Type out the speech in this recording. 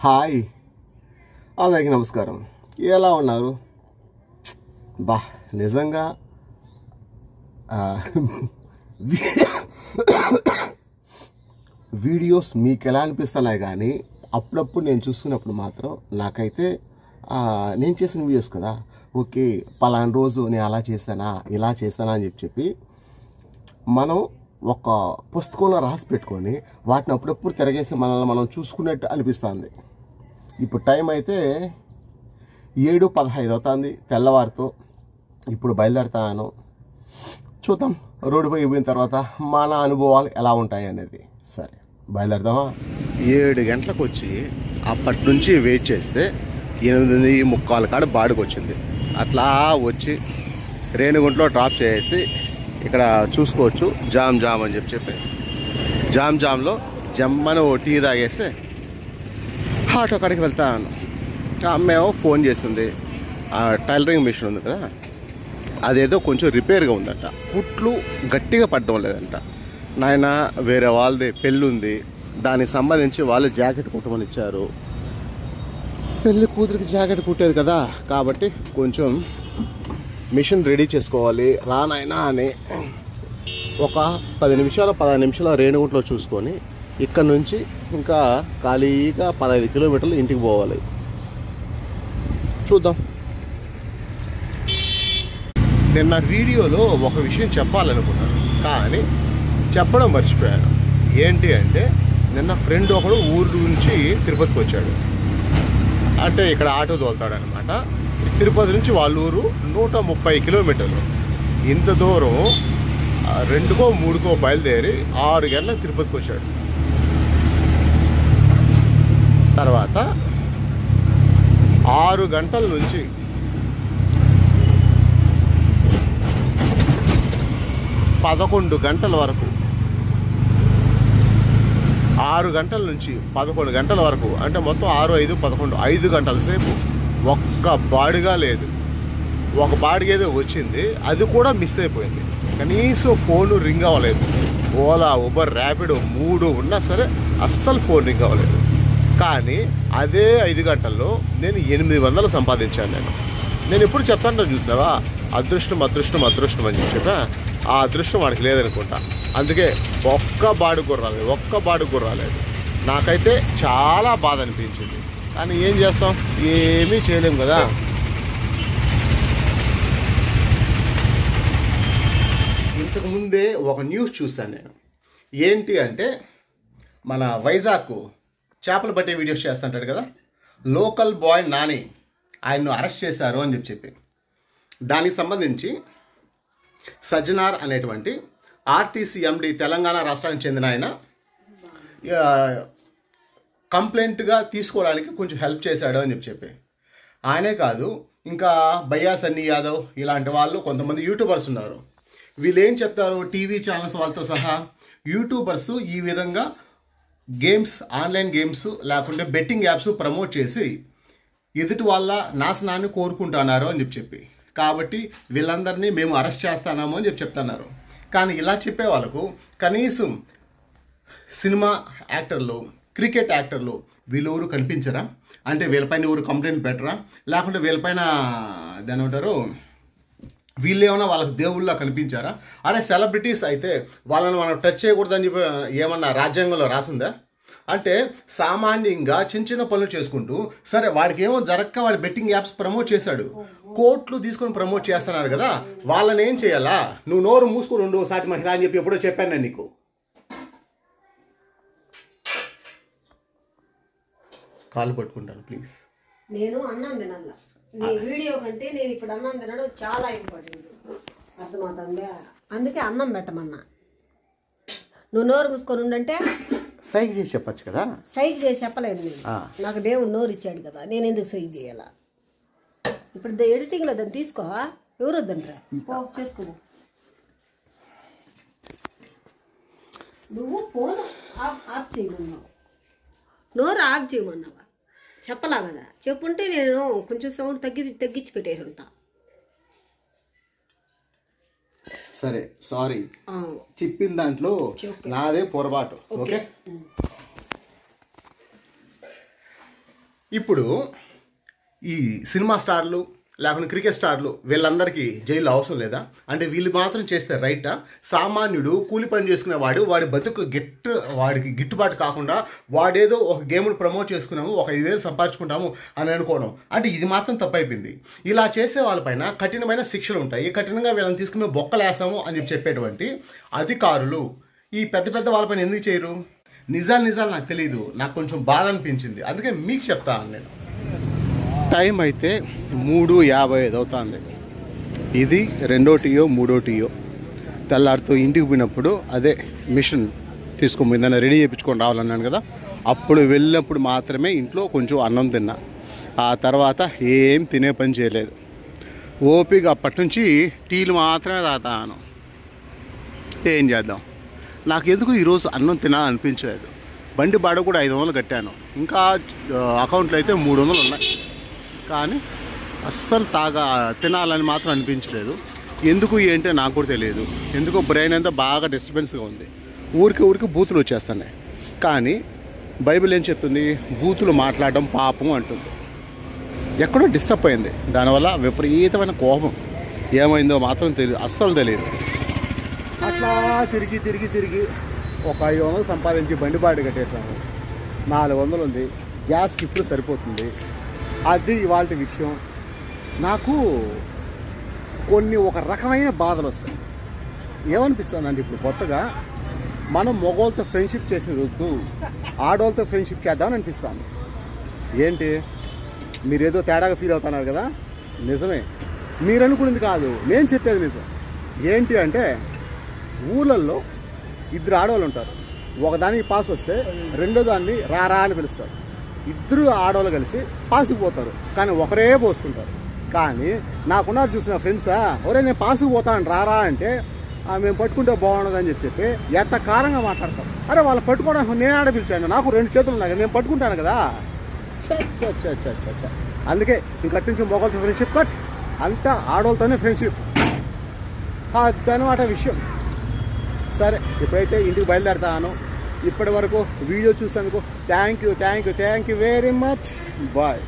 Hi అందరికీ నమస్కారం. ఎలా ఉన్నారు? నిజంగా వీడియోస్ మీకు ఎలా అనిపిస్తున్నాయి కానీ అప్పుడప్పుడు నేను చూస్తున్నప్పుడు మాత్రం నాకైతే నేను చేసిన వీడియోస్ కదా, ఓకే పలానా రోజు నేను అలా చేశానా ఇలా చేశానా అని చెప్పి మనం ఒక పుస్తకంలో రాసి పెట్టుకొని వాటిని అప్పుడప్పుడు తిరగేసి మనల్ని మనం చూసుకున్నట్టు అనిపిస్తుంది. ఇప్పుడు టైం అయితే 7:15 అవుతుంది తెల్లవారితో. ఇప్పుడు బయలుదేరుతాను. చూద్దాం రోడ్డు పోయిన తర్వాత మన అనుభవాలు ఎలా ఉంటాయి అనేది. సరే బయలుదేరదామా? 7 గంటలకు వచ్చి అప్పటి నుంచి వెయిట్ చేస్తే 8:45 కాడ బాడుకు వచ్చింది. అట్లా వచ్చి రేణిగుంటలో డ్రాప్ చేసి ఇక్కడ చూసుకోవచ్చు జామ్ అని చెప్పి జామ్లో జమ్మని ఓ టీ తాగేసి ఆటో కాడికి వెళ్తాను. అమ్మేమో ఫోన్ చేస్తుంది. టైలరింగ్ మిషన్ ఉంది కదా, అదేదో కొంచెం రిపేర్గా ఉందంట, కుట్లు గట్టిగా పడడం లేదంట. నాయన వేరే వాళ్ళది పెళ్ళి ఉంది, దానికి సంబంధించి వాళ్ళు జాకెట్ కుట్టమని ఇచ్చారు. పెళ్ళి కూతురికి జాకెట్ కుట్టేది కదా, కాబట్టి కొంచెం మిషన్ రెడీ చేసుకోవాలి రానాయనా అని ఒక 15 నిమిషాల రేణిగుంటలో చూసుకొని ఇక్కడ నుంచి ఇంకా ఖాళీగా 15 కిలోమీటర్లు ఇంటికి పోవాలి. చూద్దాం. నేను నా వీడియోలో ఒక విషయం చెప్పాలనుకున్నాను కానీ చెప్పడం మర్చిపోయాను. ఏంటి అంటే నిన్న ఫ్రెండ్ ఒకడు ఊరు నుంచి తిరుపతికి వచ్చాడు. అంటే ఇక్కడ ఆటో తోలుతాడనమాట. తిరుపతి నుంచి వాళ్ళ ఊరు 130 కిలోమీటర్లు. ఇంత దూరం 2కో 3కో బయలుదేరి 6 గంటలకు తిరుపతికి వచ్చాడు. తర్వాత 6 గంటల నుంచి 11 గంటల వరకు, 6 గంటల నుంచి 11 గంటల వరకు, అంటే మొత్తం 6, 5, 11, 5 గంటల సేపు ఒక్క బాడిగా లేదు. ఒక బాడిగ ఏదో వచ్చింది, అది కూడా మిస్ అయిపోయింది. కనీసం ఫోను రింగ్ అవ్వలేదు. ఓలా, ఉబర్, ర్యాపిడో 3 ఉన్నా సరే అస్సలు ఫోన్ రింగ్ అవ్వలేదు. కానీ అదే 5 గంటల్లో నేను 800 సంపాదించాను. నేను ఎప్పుడు చెప్తాను చూసినావా, అదృష్టం అని చెప్పా. ఆ అదృష్టం వాడికి లేదనుకుంటా. అందుకే ఒక్క బాడుగు రాలేదు. నాకైతే చాలా బాధ అనిపించింది. కానీ ఏం చేస్తాం, ఏమీ చేయలేం కదా. ఇంతకుముందే ఒక న్యూస్ చూశాను నేను. ఏంటి అంటే మన వైజాగ్ చేపలు పట్టే వీడియోస్ చేస్తుంటాడు కదా, లోకల్ బాయ్ నాని, ఆయన్ను అరెస్ట్ చేశారు అని చెప్పి దానికి సంబంధించి సజ్జనార్ అనేటువంటి ఆర్టీసీ ఎండి, తెలంగాణ రాష్ట్రానికి చెందిన ఆయన కంప్లైంట్గా తీసుకోవడానికి కొంచెం హెల్ప్ చేశాడు అని చెప్పి ఆయనే కాదు, ఇంకా భయ్యా సన్నీ యాదవ్ ఇలాంటి వాళ్ళు కొంతమంది యూట్యూబర్స్ ఉన్నారు. వీళ్ళు ఏం చెప్తారు, టీవీ ఛానల్స్ వాళ్ళతో సహా యూట్యూబర్స్ ఈ విధంగా గేమ్స్, ఆన్లైన్ గేమ్స్ లేకుంటే బెట్టింగ్ యాప్స్ ప్రమోట్ చేసి ఎదుటి వాళ్ళ నాశనాన్ని కోరుకుంటున్నారు అని చెప్పి కాబట్టి వీళ్ళందరినీ మేము అరెస్ట్ చేస్తున్నాము అని చెప్తున్నారు. కానీ ఇలా చెప్పే వాళ్ళకు కనీసం సినిమా యాక్టర్లు, క్రికెట్ యాక్టర్లు వీళ్ళెవరు కనిపించరా? అంటే వీళ్ళపైన ఎవరు కంప్లైంట్ పెట్టరా? లేకుంటే వీళ్ళపైన దాని ఏమంటారు, వీళ్ళేమన్నా వాళ్ళకి దేవుళ్ళ కనిపించారా? అనే సెలబ్రిటీస్ అయితే వాళ్ళని మనం టచ్ చేయకూడదని చెప్పి ఏమన్నా రాజ్యాంగంలో రాసిందా? అంటే సామాన్యంగా చిన్న పనులు చేసుకుంటూ, సరే వాడికి ఏమో జరక్క వాడి బెట్టింగ్ యాప్స్ ప్రమోట్ చేశాడు, కోట్లు తీసుకొని ప్రమోట్ చేస్తున్నారు కదా, వాళ్ళని ఏం చేయాలా? నువ్వు నోరు మూసుకుని ఉండు సాటి మహిళ అని చెప్పి ఎప్పుడో చెప్పాను నేను నీకు. కాలు పట్టుకుంటాను ప్లీజ్. నేను అన్నం తినాల, నీ వీడియో కంటే నేను ఇప్పుడు అన్నం తినడం చాలా ఇంపార్టెంట్, అర్థమవుతుందా? అందుకే అన్నం పెట్టమన్నా. నువ్వు నోరు మూసుకొని ఉండంటే సైగ చేసి చెప్పచ్చు కదా. సైగ చేసి చెప్పలేదు నేను, నాకు దేవుడు నోరు ఇచ్చాడు కదా, నేను ఎందుకు సైగ చేయాలా? ఇప్పుడు ఎడిటింగ్లో దాన్ని తీసుకో, ఎవరు వద్దంటారా? చేసుకో. నువ్వు ఫోన్ ఆఫ్ చేయమన్నావు, నోరు ఆఫ్ చేయమన్నావా? చెప్పలా కదా, చెప్పుంటే నేను కొంచెం సౌండ్ తగ్గించి పెట్టేసి ఉంటా. సరే సారీ, చెప్పిన దాంట్లో నాదే పొరపాటు. ఓకే ఇప్పుడు ఈ సినిమా స్టార్లు లేకుంటే క్రికెట్ స్టార్లు వీళ్ళందరికీ జైలు అవసరం లేదా? అంటే వీళ్ళు మాత్రం చేస్తే రైటా? సామాన్యుడు కూలి పని చేసుకునేవాడు వాడి బతుకు వాడికి గిట్టుబాటు కాకుండా వాడేదో ఒక గేమ్ను ప్రమోట్ చేసుకున్నాము, ఒక 5,000 సంపాదించుకుంటాము అని అనుకోవడం, అంటే ఇది మాత్రం తప్పైపోయింది. ఇలా చేసే వాళ్ళపైన కఠినమైన శిక్షలు ఉంటాయి. కఠినంగా వీళ్ళని తీసుకుని బొక్కలేస్తాము అని చెప్పేటువంటి అధికారులు ఈ పెద్ద పెద్ద వాళ్ళపైన ఎందుకు చేయరు? నిజాలు నాకు తెలియదు, నాకు కొంచెం బాధ అనిపించింది, అందుకే మీకు చెప్తాను నేను. టైం అయితే 3:55 అవుతుంది. ఇది 2వ టీయో 3వ టీయో. తెల్లారితో ఇంటికి పోయినప్పుడు అదే మిషన్ తీసుకుపోయిందని రెడీ చేయించుకొని రావాలన్నాను కదా, అప్పుడు వెళ్ళినప్పుడు మాత్రమే ఇంట్లో కొంచెం అన్నం తిన్నా. ఆ తర్వాత ఏం తినే పని చేయలేదు. ఓపిక అప్పటి నుంచి టీలు మాత్రమే తాగుతాను. ఏం చేద్దాం, నాకు ఎందుకు ఈరోజు అన్నం తినాలనిపించలేదు. బండి బాడ కూడా 500 కట్టాను, ఇంకా అకౌంట్లో అయితే 300 ఉన్నాయి. కానీ అస్సలు తినాలని మాత్రం అనిపించలేదు. ఎందుకు ఏంటో నాకు కూడా తెలియదు. ఎందుకో బ్రెయిన్ అంతా బాగా డిస్టర్బెన్స్గా ఉంది. ఊరికి బూతులు వచ్చేస్తున్నాయి. కానీ బైబిల్ ఏం చెప్తుంది? బూతులు మాట్లాడడం పాపం అంటుంది. ఎక్కడో డిస్టర్బ్ అయింది, దానివల్ల విపరీతమైన కోపం. ఏమైందో మాత్రం అస్సలు తెలియదు. అట్లా తిరిగి ఒక 500 సంపాదించి బండి బాడి కట్టేసాను. 400 ఉంది, గ్యాస్కి ఇప్పుడు సరిపోతుంది. అది ఇవాళ విషయం. నాకు ఒక రకమైన బాధలు వస్తాయి. ఏమనిపిస్తుందంటే ఇప్పుడు కొత్తగా మనం మగవాళ్ళతో ఫ్రెండ్షిప్ చేసేది వద్దు, ఆడవాళ్ళతో ఫ్రెండ్షిప్ చేద్దామని అనిపిస్తాను. ఏంటి మీరేదో తేడాగా ఫీల్ అవుతున్నారు కదా? నిజమే, మీరు అనుకునేది కాదు, నేను చెప్పేది నిజం. ఏంటి అంటే ఊళ్ళల్లో 2 ఆడవాళ్ళు ఉంటారు. ఒకదానికి పాస్ వస్తే రెండో దాన్ని రారా అని పిలుస్తారు. 2 ఆడవాళ్ళు కలిసి పాసుకు పోతారు, కానీ ఒకరే పోసుకుంటారు. కానీ నాకున్నారు చూసిన ఫ్రెండ్సా, ఒరే నేను పాసుకు పోతాను రారా అంటే మేము పట్టుకుంటే బాగుండదని చెప్పి ఎట్టకారంగా మాట్లాడతాం. అరే వాళ్ళు పట్టుకోవడానికి నేను ఆడ పిలిచాను, నాకు 2 చేతులు ఉన్నాయి, నేను పట్టుకుంటాను కదా. అందుకే ఇంకటి నుంచి మొగలతో ఫ్రెండ్షిప్ కట్, అంతా ఆడవాళ్ళతోనే ఫ్రెండ్షిప్. అదనమాట విషయం. సరే, ఇప్పుడైతే ఇంటికి బయలుదేరుతాను. ఇప్పటి వరకు వీడియో చూసేందుకు thank you very much. Bye.